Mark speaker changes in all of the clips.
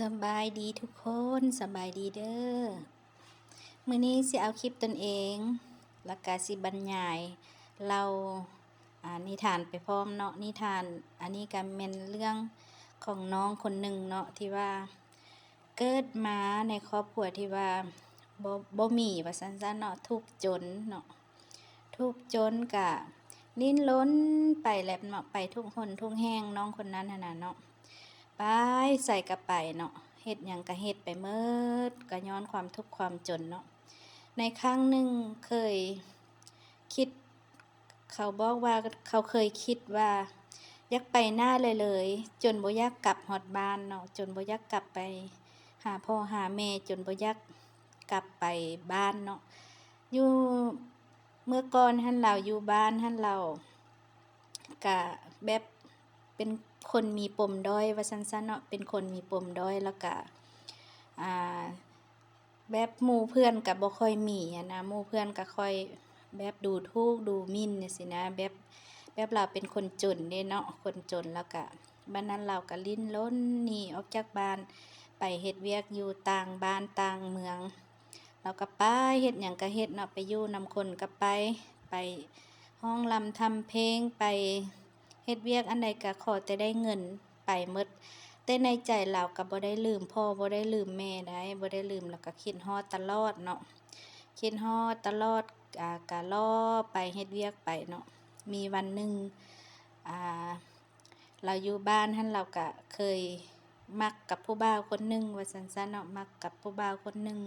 Speaker 1: สบายดีทุกคนสบายดีเด้อมื้อนี้สิเอาคลิปตนเองแล้วก็สิบรรยายเรานิทานไปพร้อมเนาะนิทานอันนี้ก็แม่นเรื่องของน้องคนหนึ่งเนาะที่ว่าเกิดมาในครอบครัวที่ว่าบ่มีว่าซั่นๆเนาะทุกข์จนเนาะทุกข์จนก็ลิ้นรนไปแหละเนาะไปทุกหนทุกแห่งน้องคนนั้นหั่นน่ะเนาะไปใส่กระไปเนาะเฮ็ดหยังก็เฮ็ดไปเมิดก็ย้อนความทุกข์ความจนเนาะในครั้งหนึ่งเคยคิดเขาบอกว่าเขาเคยคิดว่าอยากไปหน้าเลยจนบ่อยากกลับฮอดบ้านเนาะจนบ่อยากกลับไปหาพ่อหาแม่จนบ่อยากกลับไปบ้านเนาะอยู่เมื่อก่อนหั้นเราอยู่บ้านหั้นเราก็แบบเป็นคนมีปมด้อยว่าซั่นๆเนาะเป็นคนมีปมด้อยแล้วก็แบบหมู่เพื่อนก็บ่ค่อยมีหั้นนะหมู่เพื่อนก็ค่อยแบบดูถูกดูหมิ่นจังซี้นะแบบเราเป็นคนจนเด้เนาะคนจนแล้วก็บัดนั้นเราก็ลิ้นรนหนีออกจากบ้านไปเฮ็ดเวียกอยู่ต่างบ้านต่างเมืองเราก็ไปเฮ็ดหยังก็เฮ็ดเนาะไปอยู่นำคนก็ไปร้องรำทำเพลงไปเฮ็ดเวียกอันใดก็ขอแต่ได้เงินไปหมดแต่ในใจเราก็บ่ได้ลืมพ่อบ่ได้ลืมแม่ได้บ่ได้ลืมแล้วก็คิดฮอดตลอดเนาะคิดฮอดตลอดก็รอไปเฮ็ดเวียกไปเนาะมีวันหนึ่งเราอยู่บ้านหั้นเราก็เคยมักกับผู้บ่าวคนหนึ่งว่าซั่นๆเนาะมักกับผู้บ่าวคนหนึ่ง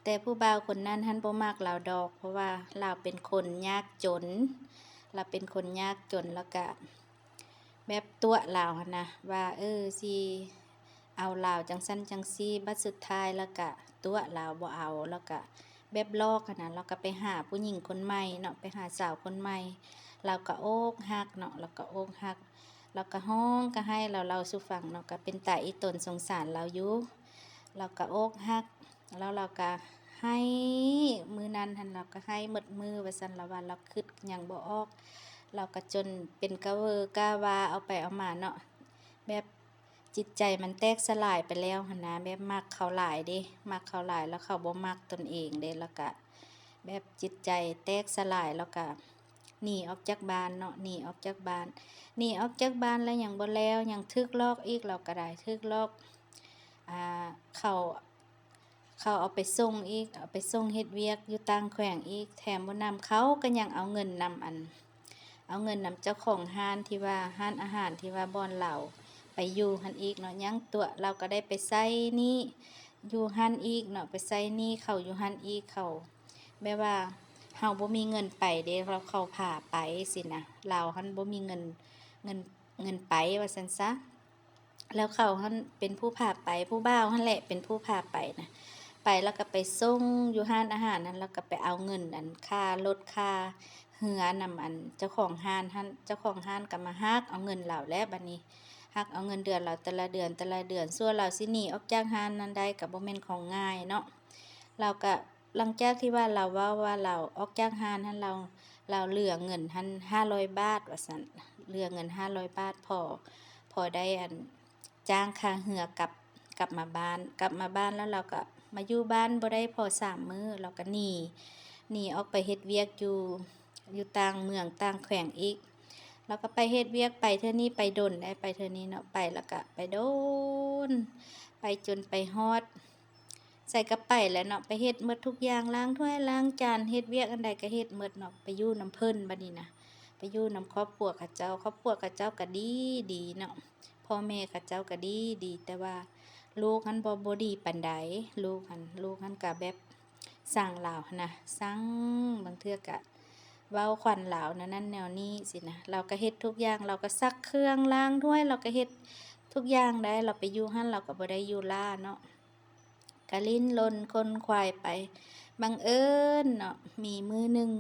Speaker 1: แต่ผู้บ่าวคนนั้นหั้นบ่มักเราดอกเพราะว่าเราเป็นคนยากจนเราเป็นคนยากจนแล้วก็แบบตัวเราหั่นนะว่าสิเอาเราจังซั่นจังซี่บัดสุดท้ายแล้วก็ตัวเราบ่เอาแล้วก็แบบลอกหั่นน่ะเราก็ไปหาผู้หญิงคนใหม่เนาะไปหาสาวคนใหม่เราก็อกหักเนาะเราก็อกหักเราก็ร้องก็ให้เราเล่าสู่ฟังเนาะก็เป็นตาอีตนสงสารเราอยู่เราก็อกหักแล้วเราก็ให้มื้อนั้นหั่นเราก็ให้หมดมือว่าซั่นเราว่าเราคิดหยังบ่ออกเราก็จนเป็นกะเวอกะวาเอาไปเอามาเนาะแบบจิตใจมันแตกสลายไปแล้วหั่นนะแบบมักเขาหลายเด้มักเขาหลายแล้วเขาบ่มักตนเองเด้แล้วก็แบบจิตใจแตกสลายแล้วก็หนีออกจากบ้านเนาะหนีออกจากบ้านแล้วยังบ่แล้วยังถูกหลอกอีกเราก็ได้ถูกหลอกเขาเอาไปส่งอีกเอาไปส่งเฮ็ดเวียกอยู่ต่างแขวงอีกแถมบ่นำเขาก็ยังเอาเงินนำเอาเงินนำเจ้าของร้านที่ว่าร้านอาหารที่ว่าบ่อนเหล้าไปอยู่หั้นอีกเนาะยังตัวเราก็ได้ไปใช้หนี้อยู่หั้นอีกเนาะไปใช้หนี้เขาอยู่หั้นอีกเขาแบบว่าเฮาบ่มีเงินไปเด้เราเขาพาไปสินะเราหั้นบ่มีเงินเงินไปว่าซั่นซะแล้วเขาหั้นเป็นผู้พาไปผู้บ่าวหั้นแหละเป็นผู้พาไปนะไปแล้วก็ไปส่งอยู่ร้านอาหารนั้นแล้วก็ไปเอาเงินค่ารถค่าเรือนำเจ้าของร้านหั้นเจ้าของร้านก็มาหักเอาเงินเราแล้วบัดนี้หักเอาเงินเดือนเราแต่ละเดือนส่วนเราสิหนีออกจากร้านนั้นได้ก็บ่แม่นของง่ายเนาะเราก็หลังจากที่ว่าเราเว้าว่าเราออกจากร้านนั้นเราเหลือเงินหั้น500 บาทว่าซั่นเหลือเงิน500 บาทพอได้จ้างค่าเรือกลับมาบ้านแล้วเราก็มาอยู่บ้านบ่ได้พอ3มื้อเราก็หนีออกไปเฮ็ดเวียกอยู่ต่างเมืองต่างแขวงอีกแล้วก็ไปเฮ็ดเวียกไปเทื่อนี้ไปดนได้ไปเทื่อนี้เนาะไปแล้วก็ไปโดนไปจนไปฮอดใส่กระไปแล้วเนาะไปเฮ็ดหมดทุกอย่างล้างถ้วยล้างจานเฮ็ดเวียกอันใดก็เฮ็ดหมดเนาะไปอยู่นำเพิ่นบัดนี้นะไปอยู่นำครอบครัวเขาเจ้าก็ดีเนาะพ่อแม่เขาเจ้าก็ดีแต่ว่าลูกหั้นบ่ดีปานใดลูกหั้นก็แบบสั่งลาวหั้นนะสั่งบางเทื่อก็เว้าขวัญลาวนั่นแนวนี้สินะเราก็เฮ็ดทุกอย่างเราก็ซักเครื่องล้างถ้วยเราก็เฮ็ดทุกอย่างได้เราไปอยู่หั้นเราก็บ่ได้อยู่ล่าเนาะก็ลิ้นรนคนควายไปบังเอิญเนาะมีมื้อหนึ่ง